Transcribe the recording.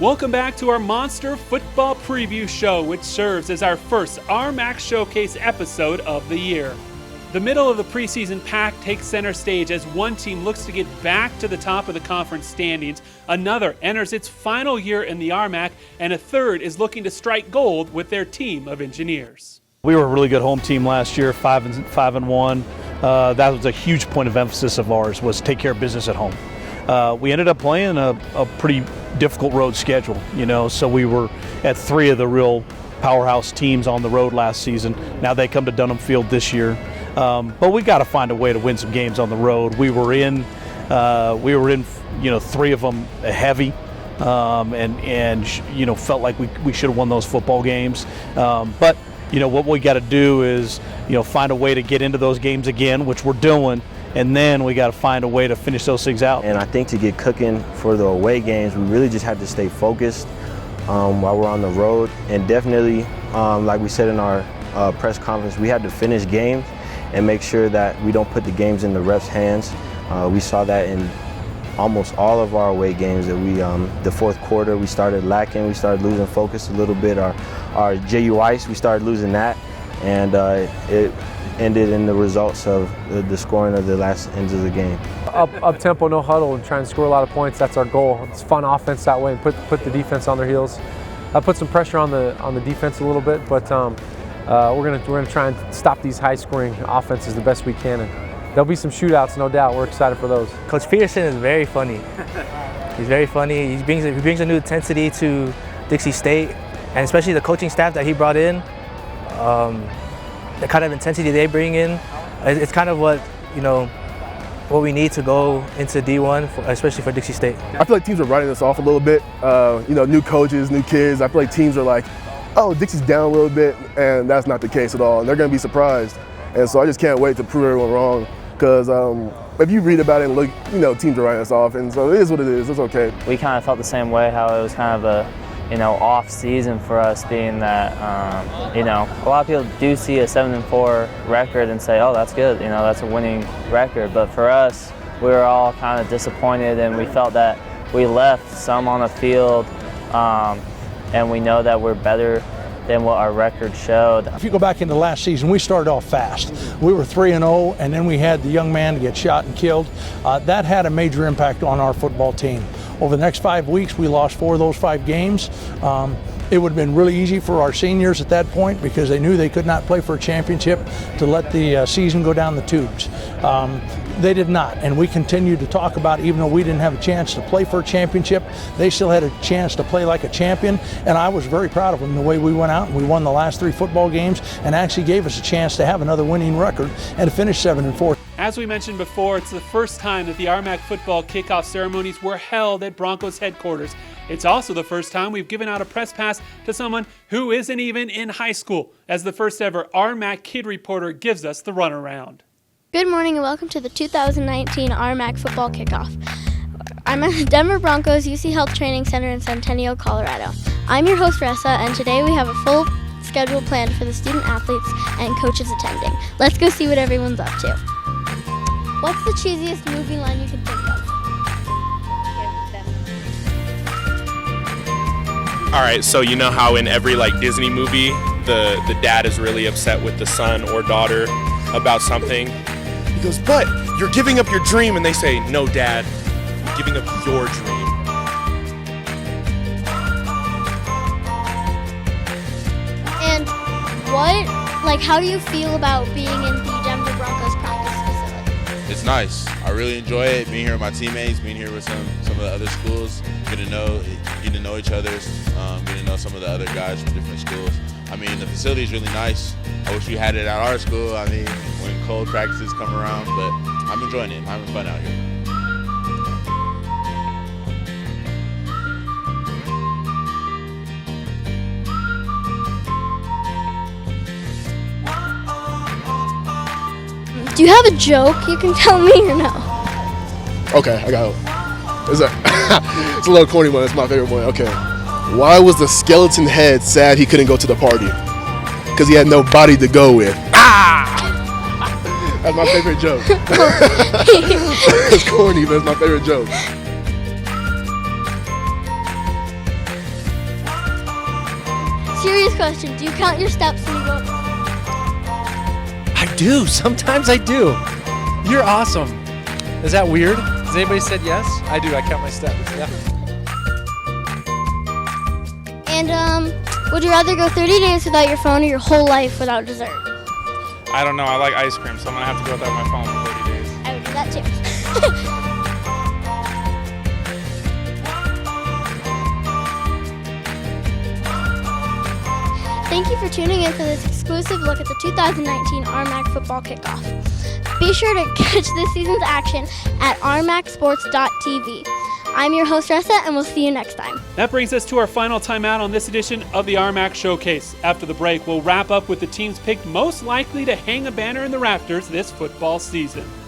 Welcome back to our Monster Football Preview Show, which serves as our first RMAC Showcase episode of the year. The middle of the preseason pack takes center stage as one team looks to get back to the top of the conference standings, another enters its final year in the RMAC, and a third is looking to strike gold with their team of engineers. We were a really good home team last year, 5-1. That was a huge point of emphasis of ours, was take care of business at home. We ended up playing a pretty difficult road schedule, so we were at 3 of the real powerhouse teams on the road last season. Now they come to Dunham Field this year, but we got to find a way to win some games on the road. We were in 3 of them heavy, and felt like we should have won those football games. But what we got to do is find a way to get into those games again, which we're doing. And then we got to find a way to finish those things out. And I think to get cooking for the away games, we really just have to stay focused while we're on the road. And definitely, like we said in our press conference, we had to finish games and make sure that we don't put the games in the refs' hands. We saw that in almost all of our away games that the fourth quarter, we started lacking. We started losing focus a little bit. Our JU Ice, we started losing that. And it ended in the results of the scoring of the last ends of the game. Up tempo, no huddle, and try and score a lot of points. That's our goal. It's fun offense that way, and put the defense on their heels. I put some pressure on the defense a little bit, but we're gonna try and stop these high-scoring offenses the best we can. And there'll be some shootouts, no doubt. We're excited for those. Coach Peterson is very funny. He's very funny. He brings a new intensity to Dixie State, and especially the coaching staff that he brought in. The kind of intensity they bring in, it's kind of what we need to go into D1, especially for Dixie State. I feel like teams are writing us off a little bit. New coaches, new kids. I feel like teams are like, oh, Dixie's down a little bit, and that's not the case at all. And they're going to be surprised. And so I just can't wait to prove everyone wrong. Because if you read about it and look, teams are writing us off, and so it is what it is. It's okay. We kind of felt the same way. How it was kind of a off season for us, being that, a lot of people do see a 7-4 record and say, oh, that's good, that's a winning record. But for us, we were all kind of disappointed, and we felt that we left some on the field, and we know that we're better than what our record showed. If you go back into last season, we started off fast. We were 3-0, and then we had the young man get shot and killed. That had a major impact on our football team. Over the next 5 weeks, we lost 4 of those 5 games. It would have been really easy for our seniors at that point because they knew they could not play for a championship to let the season go down the tubes. They did not, and we continued to talk about, even though we didn't have a chance to play for a championship, they still had a chance to play like a champion, and I was very proud of them the way we went out and we won the last 3 football games and actually gave us a chance to have another winning record and to finish 7-4. As we mentioned before, it's the first time that the RMAC football kickoff ceremonies were held at Broncos headquarters. It's also the first time we've given out a press pass to someone who isn't even in high school, as the first ever RMAC Kid Reporter gives us the runaround. Good morning and welcome to the 2019 RMAC football kickoff. I'm at the Denver Broncos UC Health Training Center in Centennial, Colorado. I'm your host, Ressa, and today we have a full schedule planned for the student athletes and coaches attending. Let's go see what everyone's up to. What's the cheesiest movie line you can think of? All right, so you know how in every Disney movie, the dad is really upset with the son or daughter about something. He goes, but you're giving up your dream. And they say, no, Dad, you're giving up your dream. And how do you feel about being in the Denver Broncos practice facility? It's nice. I really enjoy it, being here with my teammates, being here with some of the other schools, getting to know each other, getting to know some of the other guys from different schools. I mean, the facility is really nice. I wish we had it at our school, when cold practices come around, but I'm enjoying it. I'm having fun out here. Do you have a joke you can tell me or no? Okay, I got it. It's a little corny one. It's my favorite one. Okay. Why was the skeleton head sad he couldn't go to the party? Because he had no body to go with. That's my favorite joke. It's corny, but it's my favorite joke. serious question. Do you count your steps when you go? I do. Sometimes I do. You're awesome. Is that weird? Has anybody said yes? I do. I count my steps. Yeah. And would you rather go 30 days without your phone or your whole life without dessert? I don't know. I like ice cream, so I'm gonna have to go without my phone for 30 days. I would do that too. Thank you for tuning in for this exclusive look at the 2019 RMAC football kickoff. Be sure to catch this season's action at rmacsports.tv. I'm your host, Ressa, and we'll see you next time. That brings us to our final timeout on this edition of the RMAC Showcase. After the break, we'll wrap up with the teams picked most likely to hang a banner in the rafters this football season.